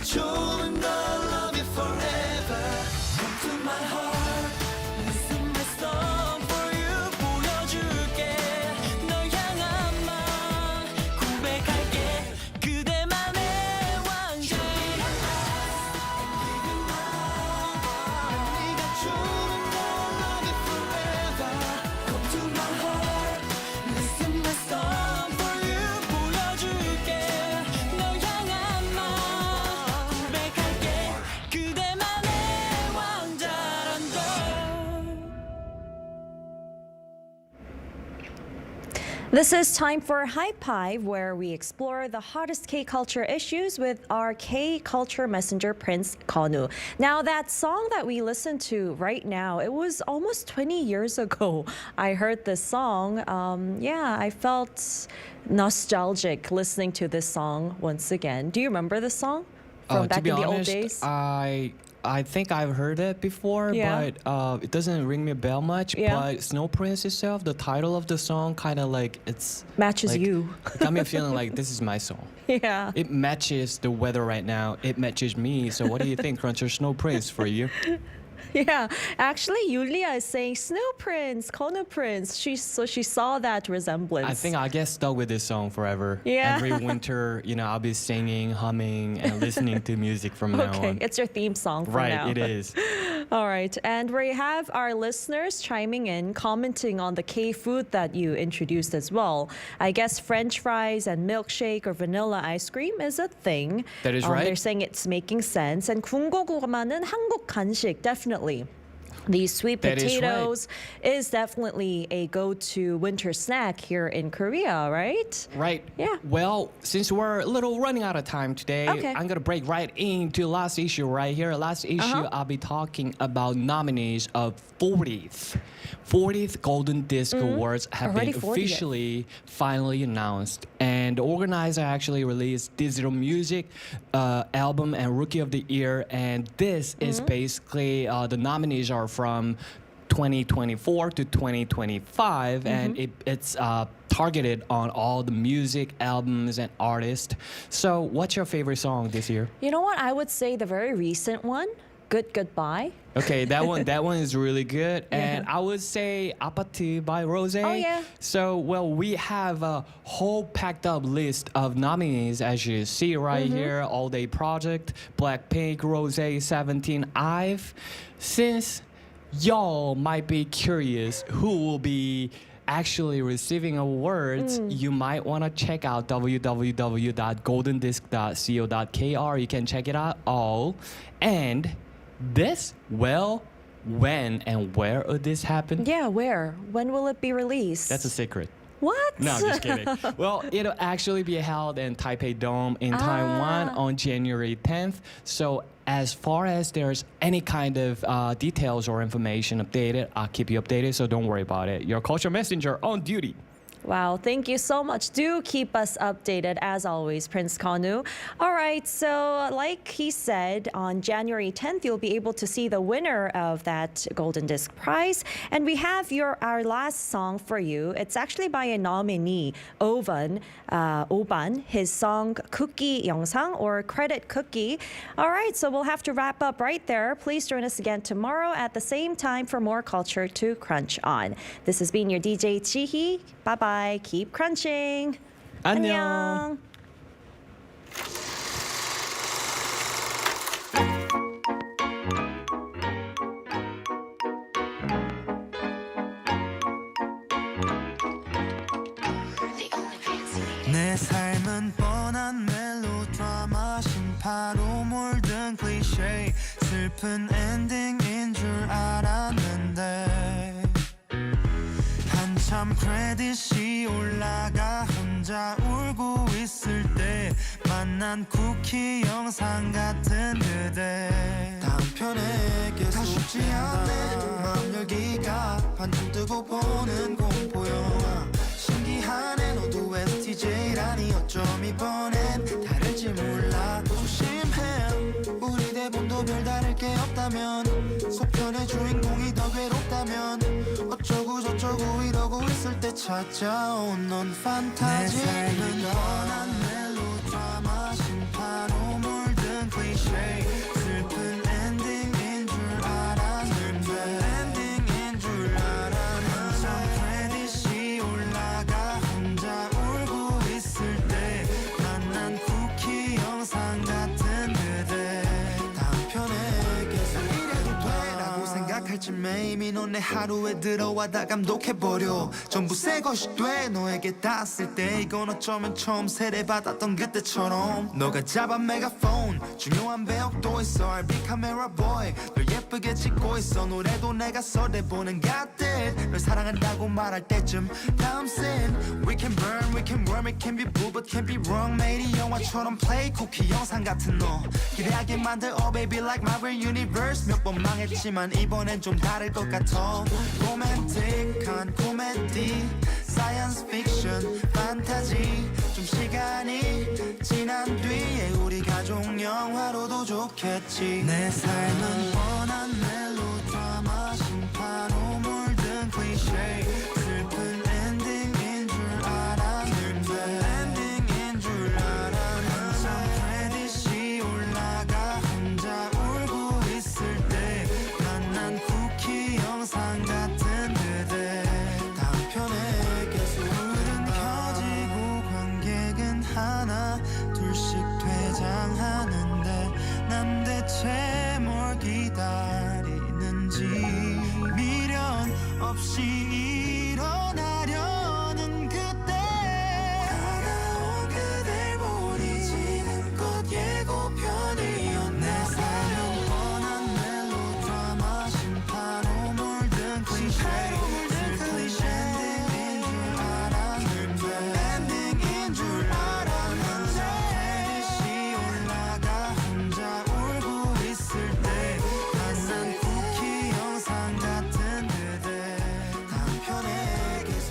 좋은 걸 love you forever. Come to my heart, listen my song for you. 보여줄게 널 향한 마음 고백할게. 그대만의 왕자. 네가 좋은 걸 love you forever. Come to my heart, listen my song for you. 보여줄게 널 향한 마음 고백할게. 그대만의 왕자란 걸. This is time for High Five, where we explore the hottest K-culture issues with our K-culture messenger, Prince Konu. Now, that song that we listened to right now, it was almost 20 years ago. I heard this song. I felt nostalgic listening to this song once again. Do you remember this song from back to be in the honest, old days? I think I've heard it before, Yeah. but it doesn't ring me a bell much. Yeah. But Snow Prince itself, the title of the song, kind of like it's Matches like, you. It got me feeling like this is my song. Yeah. It matches the weather right now. It matches me. So what do you think, Cruncher? Snow Prince for you? Yeah, actually, Yulia is saying Snow Prince, Kono Prince. She saw that resemblance. I think I get stuck with this song forever. Yeah. Every winter, I'll be singing, humming, and listening to music from now Okay, on. it's your theme song for Right, now. it is. All right, and we have our listeners chiming in, commenting on the K food that you introduced as well. I guess French fries and milkshake or vanilla ice cream is a thing. That is right. They're saying it's making sense. And 군고구마는 한국 간식, definitely. These sweet That is right. potatoes is definitely a go-to winter snack here in Korea, right? Right. Yeah. Well, since we're a little running out of time today, Okay. I'm going to break right into last issue right here. Last issue, I'll be talking about nominees of 40th Golden Disc Awards have Already been 40th. officially finally announced. And the organizer actually released digital music album and Rookie of the Year. And this is basically the nominees are from 2024 to 2025, and it's targeted on all the music, albums, and artists. So, what's your favorite song this year? You know what? I would say the very recent one, Good Goodbye. Okay, that one is really good, and I would say "아파트" by Rose. Oh, yeah. So, well, we have a whole packed up list of nominees, as you see right here: All Day Project, Blackpink, Rose, 17, IVE. Since y'all might be curious who will be actually receiving awards, you might want to check out www.goldendisc.co.kr. You can check it out all. And this, well, when and where will this happen? Yeah, where? When will it be released? That's a secret. What? No, I'm just kidding. Well, it'll actually be held in Taipei Dome in Taiwan on January 10th. So as far as there's any kind of details or information updated, I'll keep you updated, so don't worry about it. Your culture messenger on duty. Wow, thank you so much. Do keep us updated as always, Prince Konu. All right, so like he said, on January 10th, you'll be able to see the winner of that Golden Disc Prize. And we have our last song for you. It's actually by a nominee, Oban, his song Cookie 영상 or Credit Cookie. All right, so we'll have to wrap up right there. Please join us again tomorrow at the same time for more culture to crunch on. This has been your DJ Chihi. Bye-bye. Keep crunching. 안녕. 내 삶은 뻔한 멜로드라마 심파로 몰든 클리셰 슬픈 엔딩인 줄 알았는데 한참 크레딧이 올라가 혼자 울고 있을 때 만난 쿠키 영상 같은 그대 다음 편에 계속 쉽지 않네 마음 열기가 반쯤 뜨고 보는 공포 영화 신기하네 너도 STJ라니 어쩜 이번엔 다를지 몰라 조심해 우리 대본도 별다를 게 없다면 소편의 주인공이 더 괴롭다면 어쩌고 저쩌고 이러고 있을 때 찾아온 넌 판타지 내 삶은 뻔한 멜로드라마 심파로 물든 클리셰 심심해 이미 넌 내 하루에 들어와 다 감독해버려 전부 새 것이 돼 너에게 닿았을 때 이건 어쩌면 처음 세례받았던 그때처럼 너가 잡은 메가폰 중요한 배역도 있어 I'll be camera boy 널 예쁘게 찍고 있어 노래도 내가 서대보는 got it 널 사랑한다고 말할 때쯤 다음 scene We can burn, we can worm, it can be blue but can't be wrong 매일 이 영화처럼 play 쿠키 영상 같은 너 기대하게 만들 oh baby like Marvel Universe 몇 번 망했지만 이번엔 좀 다를 것 같아 로맨틱한 코미디 Science fiction, 판타지 좀 시간이 지난 뒤에 우리 가족 영화로도 좋겠지 내 삶은 뻔한 멜로드라마 심판으로 물든 클리셰 슬픈 엔딩인 줄 알았는데 엔딩인 줄 알았는데 크레딧이 올라가 혼자 울고 있을 때 만난 쿠키 영상 같은 그대 다음 편에 계속 불은 켜지고 관객은 하나 둘씩 퇴장하는데 난 대체 뭘 기다리는지 미련 없이 일어나려는 그때 다가온 그댈 보니 지금껏 예고편이었네 내 삶은 뻔한 멜로드라마 심판으로 물든 클리셰 슬픈 엔딩인 줄 알았는데 엔딩인 줄 알았는데 크레딧이 올라가 혼자 울고 있을 때 만난 쿠키 영상 같은 그대 다음 편에 계속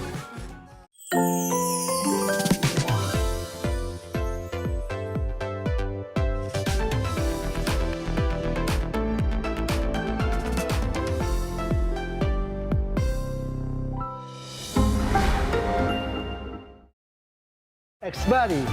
X-Body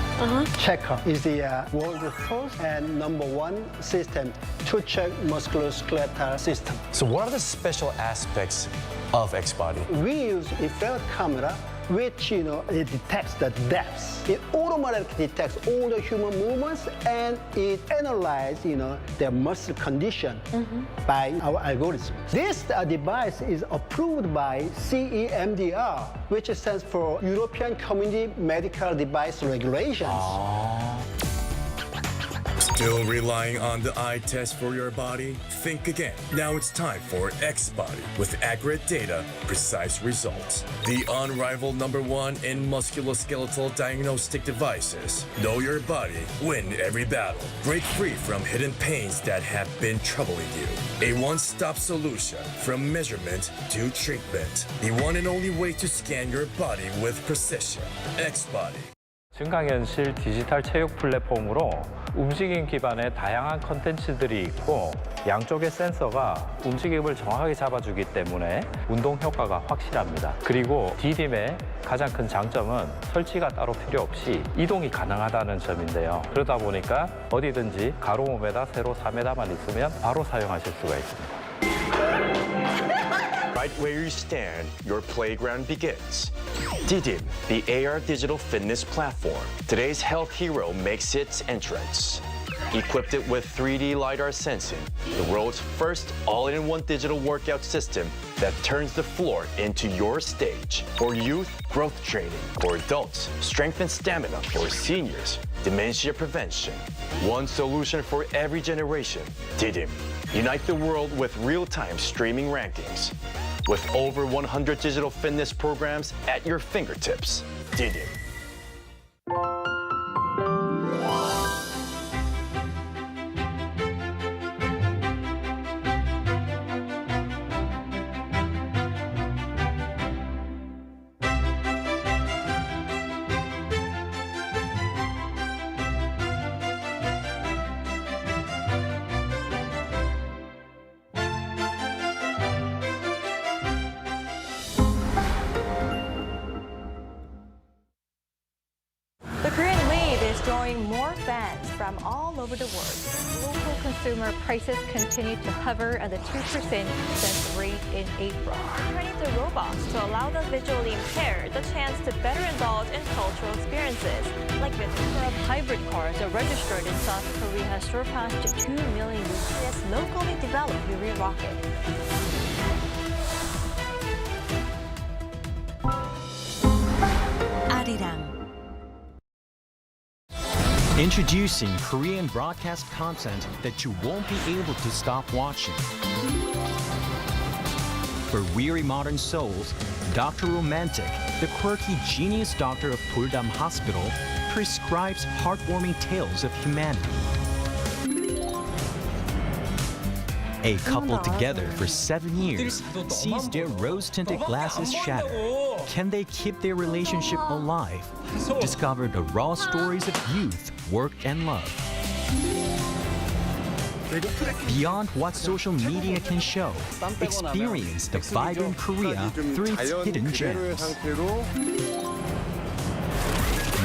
Checker is the world's first and #1 system to check musculoskeletal system. So what are the special aspects of X-Body? We use infrared camera which it detects the depths. It automatically detects all the human movements and it analyzes their muscle condition by our algorithm. This device is approved by CEMDR, which stands for European Community Medical Device Regulations. Still relying on the eye test for your body? Think again. Now it's time for X-Body with accurate data, precise results. The unrivaled #1 in musculoskeletal diagnostic devices. Know your body, win every battle. Break free from hidden pains that have been troubling you. A one-stop solution from measurement to treatment. The one and only way to scan your body with precision. X-Body. 증강현실 디지털 체육 플랫폼으로 움직임 기반의 다양한 컨텐츠들이 있고 양쪽의 센서가 움직임을 정확하게 잡아주기 때문에 운동 효과가 확실합니다. 그리고 D님의 가장 큰 장점은 설치가 따로 필요 없이 이동이 가능하다는 점인데요. 그러다 보니까 어디든지 가로 5m, 세로 4m만 있으면 바로 사용하실 수가 있습니다. Right where you stand, your playground begins. Dnim, the AR digital fitness platform. Today's health hero makes its entrance. Equipped it with 3D LiDAR sensing, the world's first all-in-one digital workout system that turns the floor into your stage. For youth, growth training. For adults, strength and stamina. For seniors, dementia prevention. One solution for every generation. Dnim. Unite the world with real-time streaming rankings. With over 100 digital fitness programs at your fingertips. Dnim. The Korean wave is drawing more fans from all over the world. Local consumer prices continue to hover at the 2% since rate in April. Turning to robots to allow the visually impaired the chance to better indulge in cultural experiences. Like the number of hybrid cars are registered in South Korea has surpassed 2 million with this locally developed Yuri rocket. Arirang. Introducing Korean broadcast content that you won't be able to stop watching. For weary modern souls, Dr. Romantic, the quirky genius doctor of Puldam Hospital, prescribes heartwarming tales of humanity. A couple together for 7 years sees their rose-tinted glasses shatter. Can they keep their relationship alive? Discover the raw stories of youth, work, and love. Beyond what social media can show, experience the vibrant Korea through its hidden gems.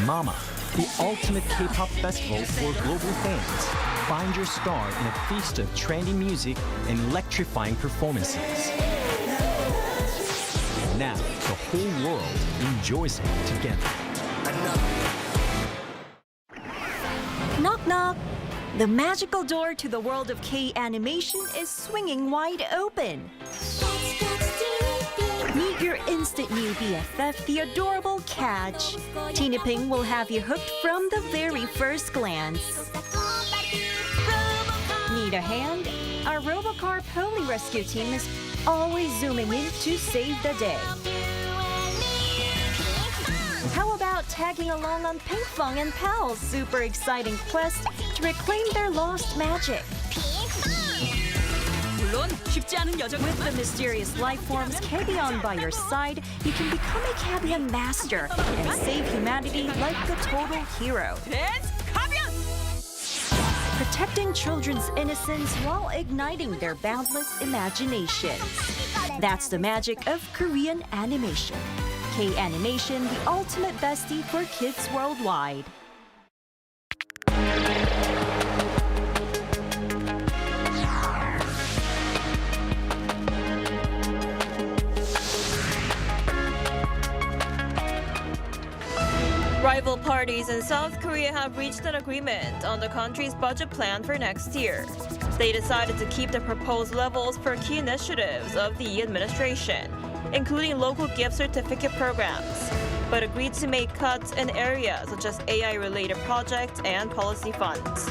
Mama, the ultimate K-pop festival for global fans. Find your star in a feast of trendy music and electrifying performances. Now, the whole world enjoys it together. Knock knock! The magical door to the world of K-animation is swinging wide open. Meet your instant new BFF, the adorable Catch. Tina Ping will have you hooked from the very first glance. Need a hand? Our Robocar Poli Rescue team is always zooming in to save the day. How about tagging along on Pinkfong and Pal's super exciting quest to reclaim their lost magic? With the mysterious life forms Cabion by your side, you can become a Cabion master and save humanity like the total hero. Protecting children's innocence while igniting their boundless imaginations. That's the magic of Korean animation. K-animation, the ultimate bestie for kids worldwide. Rival parties in South Korea have reached an agreement on the country's budget plan for next year. They decided to keep the proposed levels for key initiatives of the administration, including local gift certificate programs, but agreed to make cuts in areas such as AI-related projects and policy funds.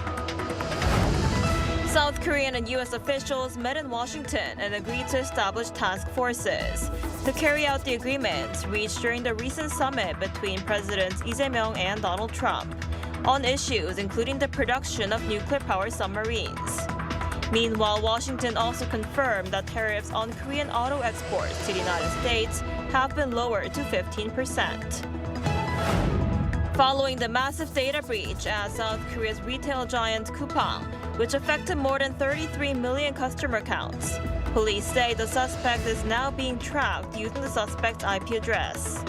South Korean and U.S. officials met in Washington and agreed to establish task forces to carry out the agreements reached during the recent summit between Presidents Lee Jae-myung and Donald Trump on issues including the production of nuclear-powered submarines. Meanwhile, Washington also confirmed that tariffs on Korean auto exports to the United States have been lowered to 15%. Following the massive data breach at South Korea's retail giant Coupang, which affected more than 33 million customer accounts, police say the suspect is now being tracked using the suspect's IP address.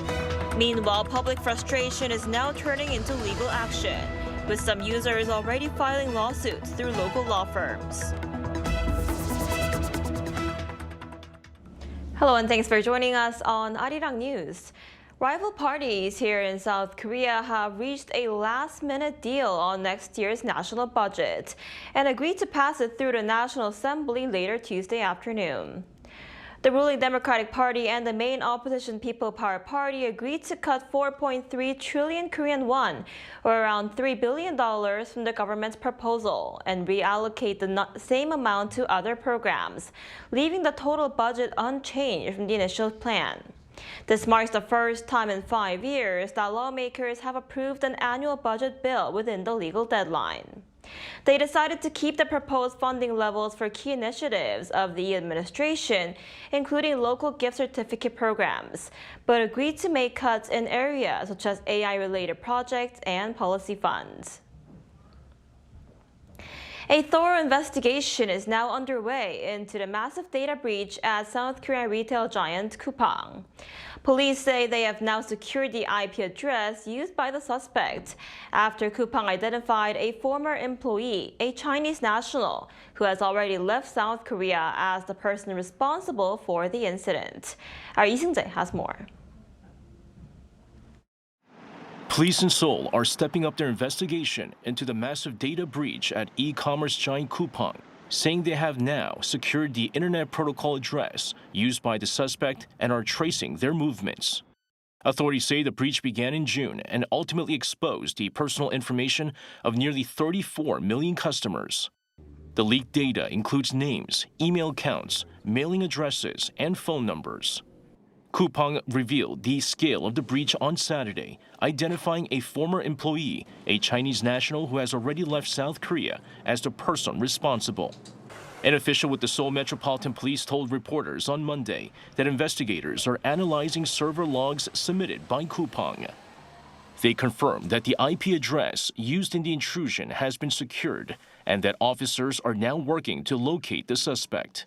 Meanwhile, public frustration is now turning into legal action, with some users already filing lawsuits through local law firms. Hello and thanks for joining us on Arirang News. Rival parties here in South Korea have reached a last-minute deal on next year's national budget and agreed to pass it through the National Assembly later Tuesday afternoon. The ruling Democratic Party and the main opposition People Power Party agreed to cut 4.3 trillion Korean won, or around $3 billion from the government's proposal, and reallocate the same amount to other programs, leaving the total budget unchanged from the initial plan. This marks the first time in 5 years that lawmakers have approved an annual budget bill within the legal deadline. They decided to keep the proposed funding levels for key initiatives of the administration, including local gift certificate programs, but agreed to make cuts in areas such as AI-related projects and policy funds. A thorough investigation is now underway into the massive data breach at South Korean retail giant Coupang. Police say they have now secured the IP address used by the suspect after Coupang identified a former employee, a Chinese national, who has already left South Korea as the person responsible for the incident. Our Lee Seung-jae has more. Police in Seoul are stepping up their investigation into the massive data breach at e-commerce giant Coupang, saying they have now secured the internet protocol address used by the suspect and are tracing their movements. Authorities say the breach began in June and ultimately exposed the personal information of nearly 34 million customers. The leaked data includes names, email accounts, mailing addresses, and phone numbers. Coupang revealed the scale of the breach on Saturday, identifying a former employee, a Chinese national who has already left South Korea, as the person responsible. An official with the Seoul Metropolitan Police told reporters on Monday that investigators are analyzing server logs submitted by Coupang. They confirmed that the IP address used in the intrusion has been secured and that officers are now working to locate the suspect.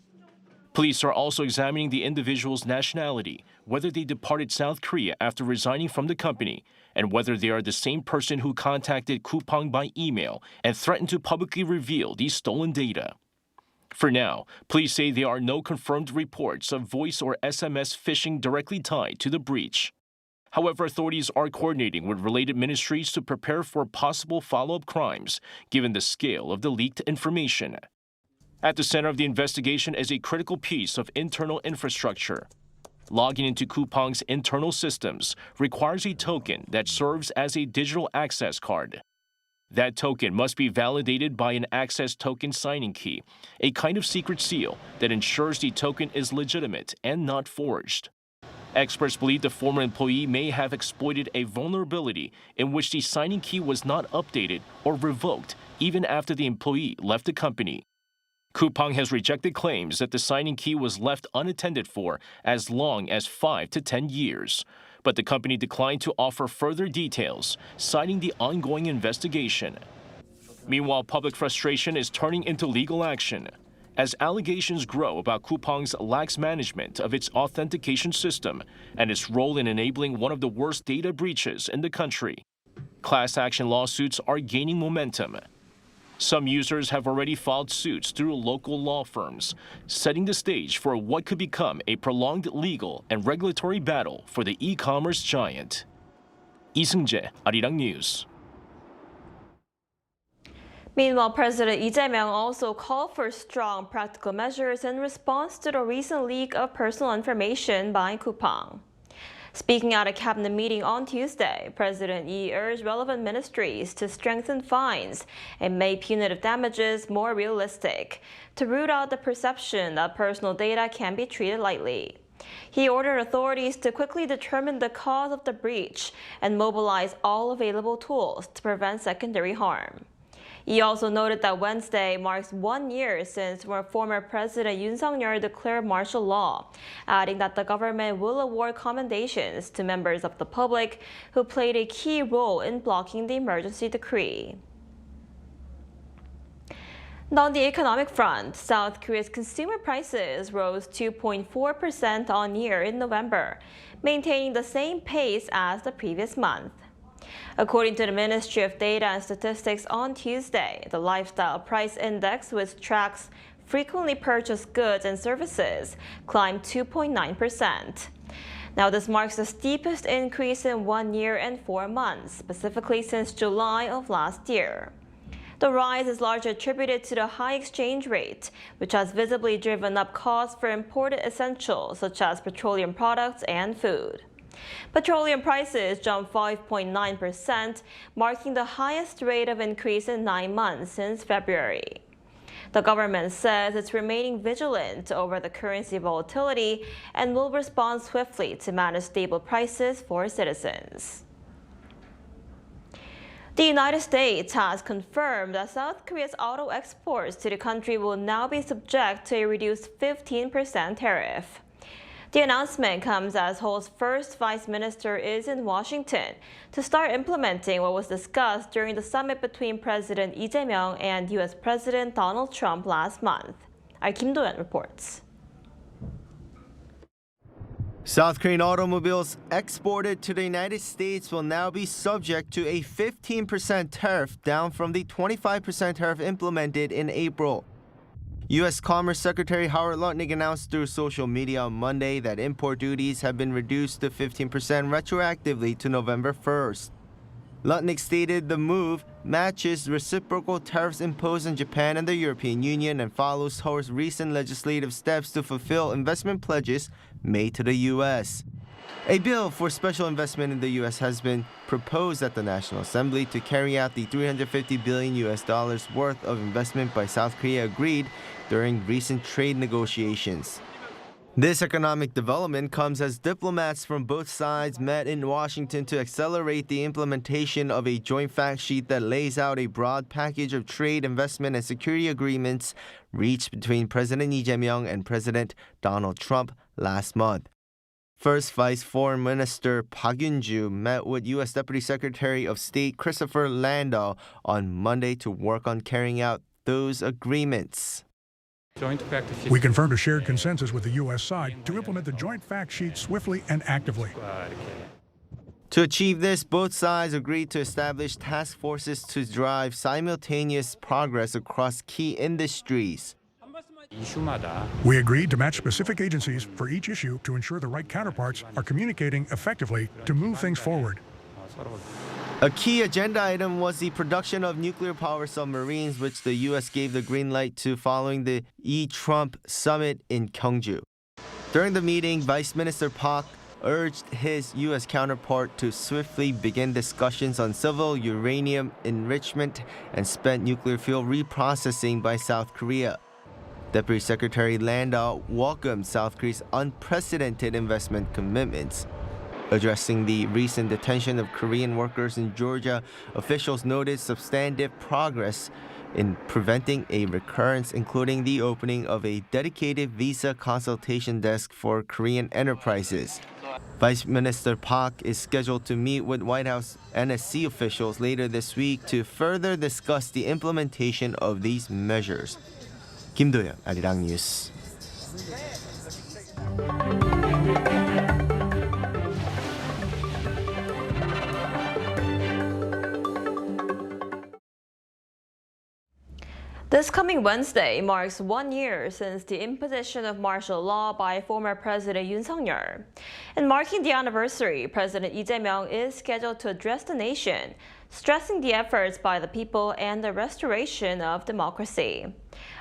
Police are also examining the individual's nationality, whether they departed South Korea after resigning from the company, and whether they are the same person who contacted Coupang by email and threatened to publicly reveal the stolen data. For now, police say there are no confirmed reports of voice or SMS phishing directly tied to the breach. However, authorities are coordinating with related ministries to prepare for possible follow-up crimes, given the scale of the leaked information. At the center of the investigation is a critical piece of internal infrastructure. Logging into Coupang's internal systems requires a token that serves as a digital access card. That token must be validated by an access token signing key, a kind of secret seal that ensures the token is legitimate and not forged. Experts believe the former employee may have exploited a vulnerability in which the signing key was not updated or revoked even after the employee left the company. Coupang has rejected claims that the signing key was left unattended for as long as 5 to 10 years. But the company declined to offer further details, citing the ongoing investigation. Meanwhile, public frustration is turning into legal action. As allegations grow about Coupang's lax management of its authentication system and its role in enabling one of the worst data breaches in the country, class action lawsuits are gaining momentum. Some users have already filed suits through local law firms, setting the stage for what could become a prolonged legal and regulatory battle for the e-commerce giant. 이승재, Arirang News. Meanwhile, President Lee Jae-myung also called for strong practical measures in response to the recent leak of personal information by Coupang. Speaking at a cabinet meeting on Tuesday, President Lee urged relevant ministries to strengthen fines and make punitive damages more realistic to root out the perception that personal data can be treated lightly. He ordered authorities to quickly determine the cause of the breach and mobilize all available tools to prevent secondary harm. He also noted that Wednesday marks 1 year since former President Yoon Suk-yeol declared martial law, adding that the government will award commendations to members of the public who played a key role in blocking the emergency decree. On the economic front, South Korea's consumer prices rose 2.4% on year in November, maintaining the same pace as the previous month. According to the Ministry of Data and Statistics on Tuesday, the lifestyle price index, which tracks frequently purchased goods and services, climbed 2.9%. Now, this marks the steepest increase in 1 year and 4 months, specifically since July of last year. The rise is largely attributed to the high exchange rate, which has visibly driven up costs for imported essentials such as petroleum products and food. Petroleum prices jumped 5.9%, marking the highest rate of increase in 9 months since February. The government says it's remaining vigilant over the currency volatility and will respond swiftly to manage stable prices for citizens. The United States has confirmed that South Korea's auto exports to the country will now be subject to a reduced 15% tariff. The announcement comes as Seoul's first vice minister is in Washington to start implementing what was discussed during the summit between President Lee Jae-myung and U.S. President Donald Trump last month. Our Kim Do-yeon reports. South Korean automobiles exported to the United States will now be subject to a 15% tariff, down from the 25% tariff implemented in April. U.S. Commerce Secretary Howard Lutnick announced through social media on Monday that import duties have been reduced to 15% retroactively to November 1st. Lutnick stated the move matches reciprocal tariffs imposed on Japan and the European Union and follows Seoul's recent legislative steps to fulfill investment pledges made to the U.S. A bill for special investment in the U.S. has been proposed at the National Assembly to carry out the $350 billion worth of investment by South Korea agreed during recent trade negotiations. This economic development comes as diplomats from both sides met in Washington to accelerate the implementation of a joint fact sheet that lays out a broad package of trade, investment, and security agreements reached between President Lee Jae-myung and President Donald Trump last month. First Vice Foreign Minister Park Yun-ju met with U.S. Deputy Secretary of State Christopher Landau on Monday to work on carrying out those agreements. We confirmed a shared consensus with the U.S. side to implement the joint fact sheet swiftly and actively. To achieve this, both sides agreed to establish task forces to drive simultaneous progress across key industries. We agreed to match specific agencies for each issue to ensure the right counterparts are communicating effectively to move things forward. A key agenda item was the production of nuclear power submarines, which the U.S. gave the green light to following the E-Trump summit in Gyeongju. During the meeting, Vice Minister Park urged his U.S. counterpart to swiftly begin discussions on civil uranium enrichment and spent nuclear fuel reprocessing by South Korea. Deputy Secretary Landau welcomed South Korea's unprecedented investment commitments. Addressing the recent detention of Korean workers in Georgia, officials noted substantive progress in preventing a recurrence, including the opening of a dedicated visa consultation desk for Korean enterprises. Vice Minister Park is scheduled to meet with White House NSC officials later this week to further discuss the implementation of these measures. 김도현, 아리랑 뉴스. This coming Wednesday marks 1 year since the imposition of martial law by former President Yoon Suk-yeol. And marking the anniversary, President Lee Jae-myung is scheduled to address the nation, stressing the efforts by the people and the restoration of democracy.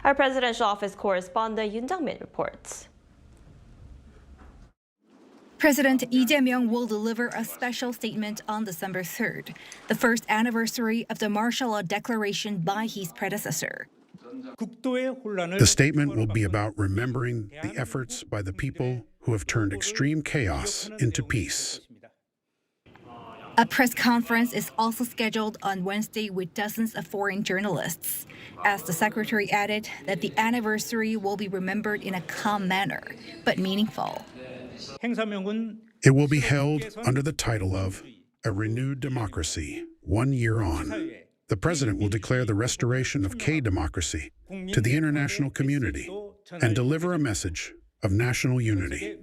Our presidential office correspondent Yoon Jang-min reports. President Lee Jae-myung will deliver a special statement on December 3rd, the first anniversary of the martial law declaration by his predecessor. The statement will be about remembering the efforts by the people who have turned extreme chaos into peace. A press conference is also scheduled on Wednesday with dozens of foreign journalists, as the secretary added that the anniversary will be remembered in a calm manner, but meaningful. It will be held under the title of A Renewed Democracy, 1 year on. The president will declare the restoration of K-democracy to the international community and deliver a message of national unity.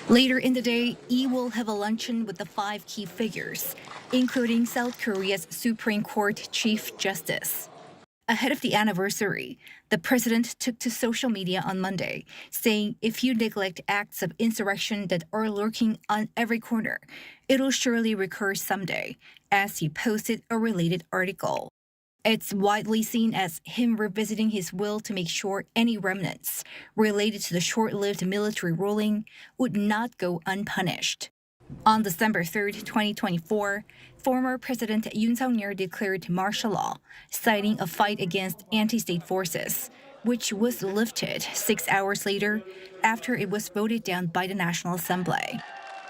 Later in the day, Lee will have a luncheon with the 5 key figures, including South Korea's Supreme Court Chief Justice. Ahead of the anniversary, the president took to social media on Monday, saying if you neglect acts of insurrection that are lurking on every corner, it'll surely recur someday, as he posted a related article. It's widely seen as him revisiting his will to make sure any remnants related to the short-lived military ruling would not go unpunished. On December 3rd, 2024, former President Yoon Suk-yeol declared martial law, citing a fight against anti-state forces, which was lifted 6 hours later after it was voted down by the National Assembly.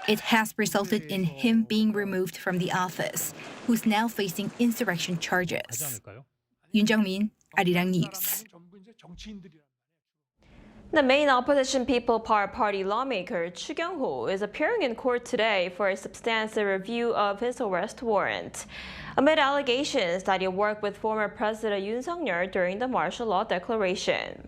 It has resulted in him being removed from the office, who's now facing insurrection charges. Yoon Jang-min, Arirang News. The main opposition People Power Party lawmaker Chu Kyung-ho is appearing in court today for a substantive review of his arrest warrant, amid allegations that he worked with former President Yoon Suk-yeol during the martial law declaration.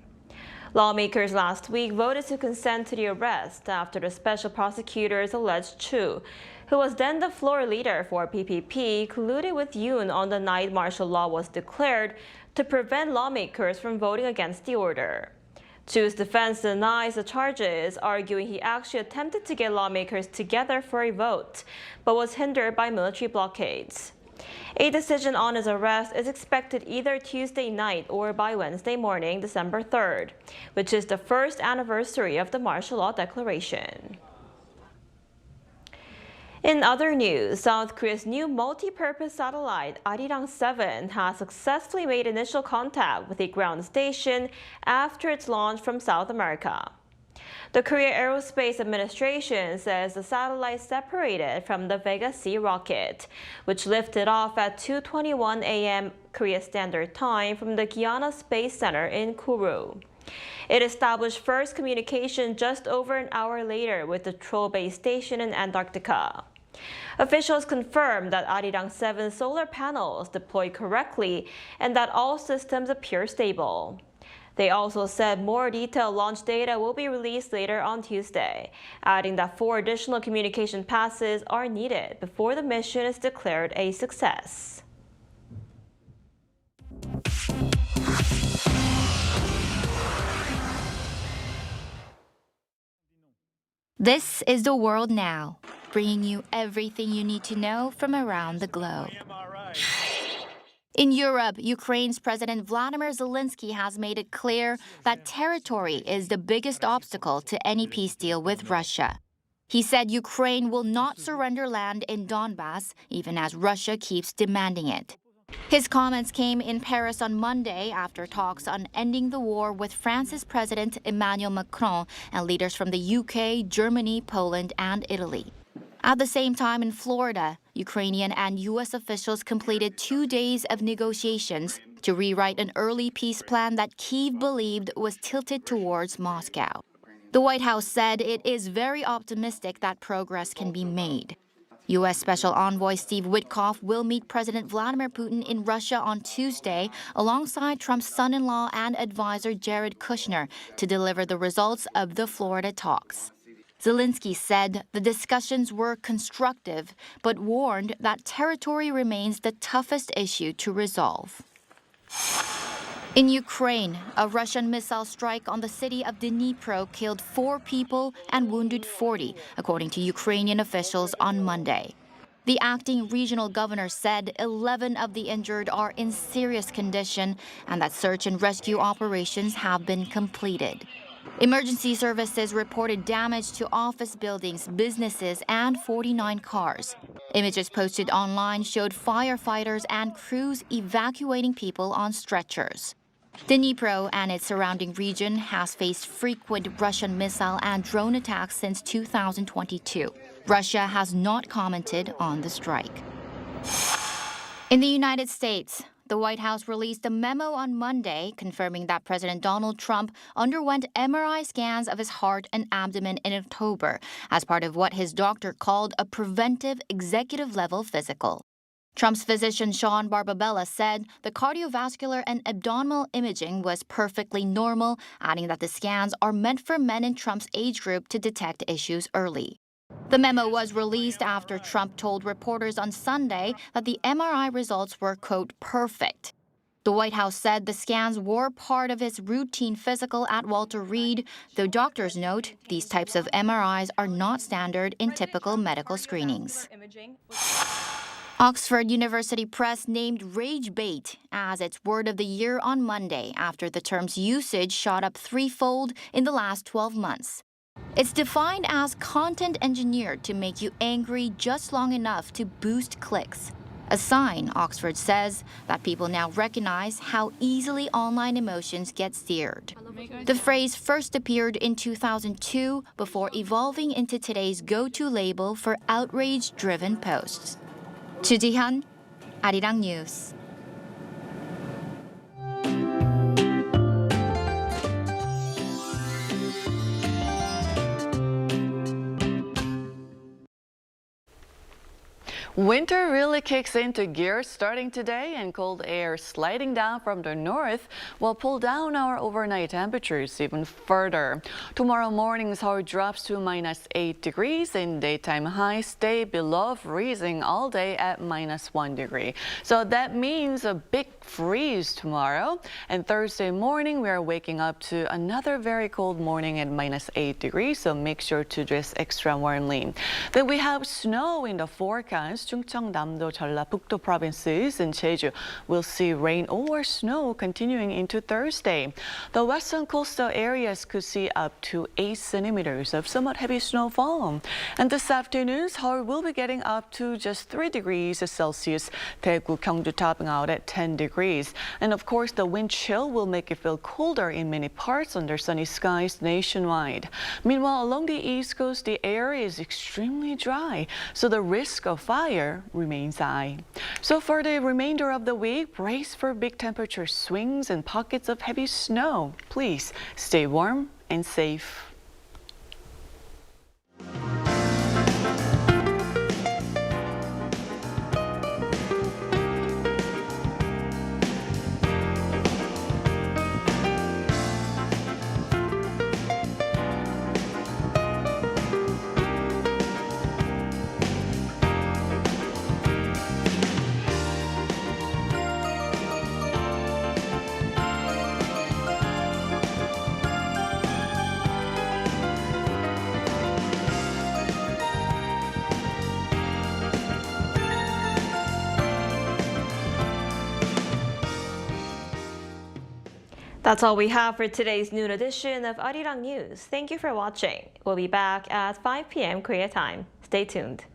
Lawmakers last week voted to consent to the arrest after the special prosecutors alleged Chu, who was then the floor leader for PPP, colluded with Yoon on the night martial law was declared to prevent lawmakers from voting against the order. Chu's defense denies the charges, arguing he actually attempted to get lawmakers together for a vote, but was hindered by military blockades. A decision on his arrest is expected either Tuesday night or by Wednesday morning, December 3rd, which is the first anniversary of the martial law declaration. In other news, South Korea's new multi-purpose satellite, Arirang 7, has successfully made initial contact with a ground station after its launch from South America. The Korea Aerospace Administration says the satellite separated from the Vega C rocket, which lifted off at 2:21 a.m. Korea Standard Time from the Guyana Space Center in Kourou. It established first communication just over an hour later with the Troll Base Station in Antarctica. Officials confirmed that Arirang 7 solar panels deployed correctly and that all systems appear stable. They also said more detailed launch data will be released later on Tuesday, adding that 4 additional communication passes are needed before the mission is declared a success. This is The World Now, bringing you everything you need to know from around the globe. In Europe, Ukraine's President Vladimir Zelenskyy has made it clear that territory is the biggest obstacle to any peace deal with Russia. He said Ukraine will not surrender land in Donbas, even as Russia keeps demanding it. His comments came in Paris on Monday after talks on ending the war with France's President Emmanuel Macron and leaders from the UK, Germany, Poland, and Italy. At the same time in Florida, Ukrainian and U.S. officials completed 2 days of negotiations to rewrite an early peace plan that Kyiv believed was tilted towards Moscow. The White House said it is very optimistic that progress can be made. U.S. Special Envoy Steve Witkoff will meet President Vladimir Putin in Russia on Tuesday alongside Trump's son-in-law and advisor Jared Kushner to deliver the results of the Florida talks. Zelenskyy said the discussions were constructive, but warned that territory remains the toughest issue to resolve. In Ukraine, a Russian missile strike on the city of Dnipro killed 4 people and wounded 40, according to Ukrainian officials on Monday. The acting regional governor said 11 of the injured are in serious condition and that search and rescue operations have been completed. Emergency services reported damage to office buildings, businesses, and 49 cars. Images posted online showed firefighters and crews evacuating people on stretchers. Dnipro and its surrounding region has faced frequent Russian missile and drone attacks since 2022. Russia has not commented on the strike. In the United States, the White House released a memo on Monday confirming that President Donald Trump underwent MRI scans of his heart and abdomen in October as part of what his doctor called a preventive executive-level physical. Trump's physician Sean Barbabella said the cardiovascular and abdominal imaging was perfectly normal, adding that the scans are meant for men in Trump's age group to detect issues early. The memo was released after Trump told reporters on Sunday that the MRI results were, quote, perfect. The White House said the scans were part of his routine physical at Walter Reed, though doctors note these types of MRIs are not standard in typical medical screenings. Oxford University Press named rage bait as its word of the year on Monday after the term's usage shot up threefold in the last 12 months. It's defined as content engineered to make you angry just long enough to boost clicks. A sign, Oxford says, that people now recognize how easily online emotions get steered. The phrase first appeared in 2002 before evolving into today's go-to label for outrage-driven posts. Chu Ji-hyun, Arirang News. Winter really kicks into gear starting today, and cold air sliding down from the north will pull down our overnight temperatures even further. Tomorrow morning's high drops to -8 degrees and daytime highs stay below freezing all day at -1 degree. So that means a big freeze tomorrow. And Thursday morning we are waking up to another very cold morning at -8 degrees, so make sure to dress extra warmly. Then we have snow in the forecast Chungcheongnam-do, Jeollabuk-do provinces and Jeju will see rain or snow continuing into Thursday. The western coastal areas could see up to 8 centimeters of somewhat heavy snowfall. And this afternoon, Seoul will be getting up to just 3 degrees Celsius. Daegu, Gyeongju topping out at 10 degrees. And of course, the wind chill will make it feel colder in many parts under sunny skies nationwide. Meanwhile, along the east coast, the air is extremely dry, so the risk of fire remains high. So for the remainder of the week, brace for big temperature swings and pockets of heavy snow. Please stay warm and safe. That's all we have for today's noon edition of Arirang News. Thank you for watching. We'll be back at 5 p.m. Korea time. Stay tuned.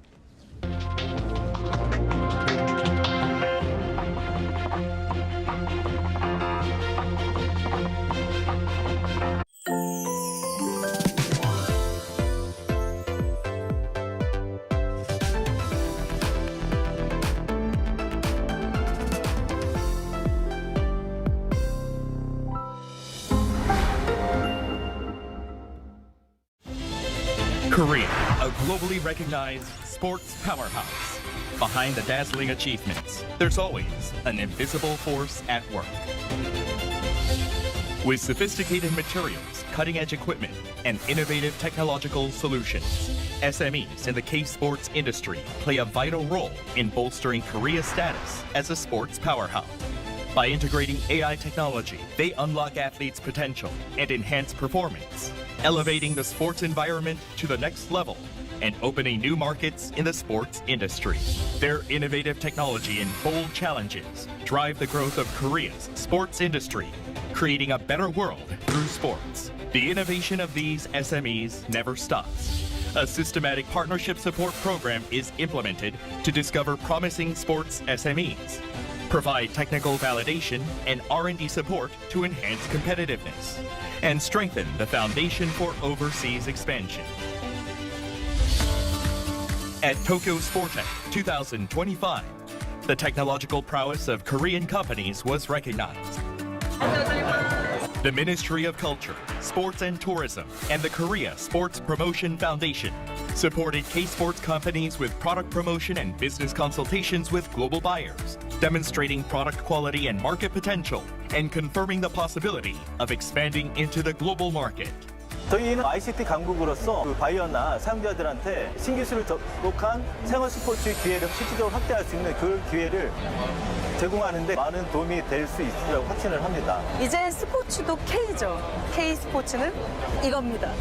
Korea, a globally recognized sports powerhouse. Behind the dazzling achievements, there's always an invisible force at work. With sophisticated materials, cutting-edge equipment, and innovative technological solutions, SMEs in the K-sports industry play a vital role in bolstering Korea's status as a sports powerhouse. By integrating AI technology, they unlock athletes' potential and enhance performance, elevating the sports environment to the next level and opening new markets in the sports industry. Their innovative technology and bold challenges drive the growth of Korea's sports industry, creating a better world through sports. The innovation of these SMEs never stops. A systematic partnership support program is implemented to discover promising sports SMEs, provide technical validation and R&D support to enhance competitiveness, and strengthen the foundation for overseas expansion. At Tokyo Sportech 2025, the technological prowess of Korean companies was recognized. The Ministry of Culture, Sports and Tourism, and the Korea Sports Promotion Foundation supported K-sports companies with product promotion and business consultations with global buyers, demonstrating product quality and market potential, and confirming the possibility of expanding into the global market. 저희는 ICT 강국으로서 그 바이어나 사용자들한테 신기술을 접목한 생활 스포츠 기회를 실질적으로 확대할 수 있는 그 기회를 제공하는 데 많은 도움이 될 수 있으리라고 확신을 합니다. 이제 스포츠도 K죠. K 스포츠는 이겁니다.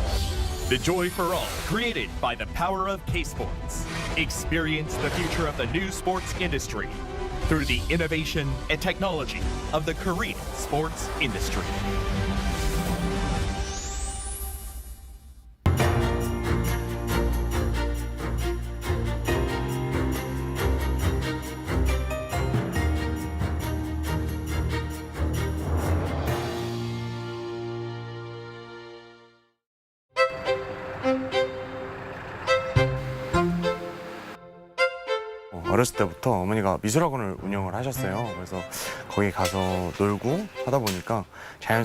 The joy for all, created by the power of K-sports. Experience the future of the new sports industry through the innovation and technology of the Korean sports industry. 어렸을 때부터 어머니가 미술학원을 운영을 하셨어요. 그래서 거기 가서 놀고 하다 보니까 자연스럽게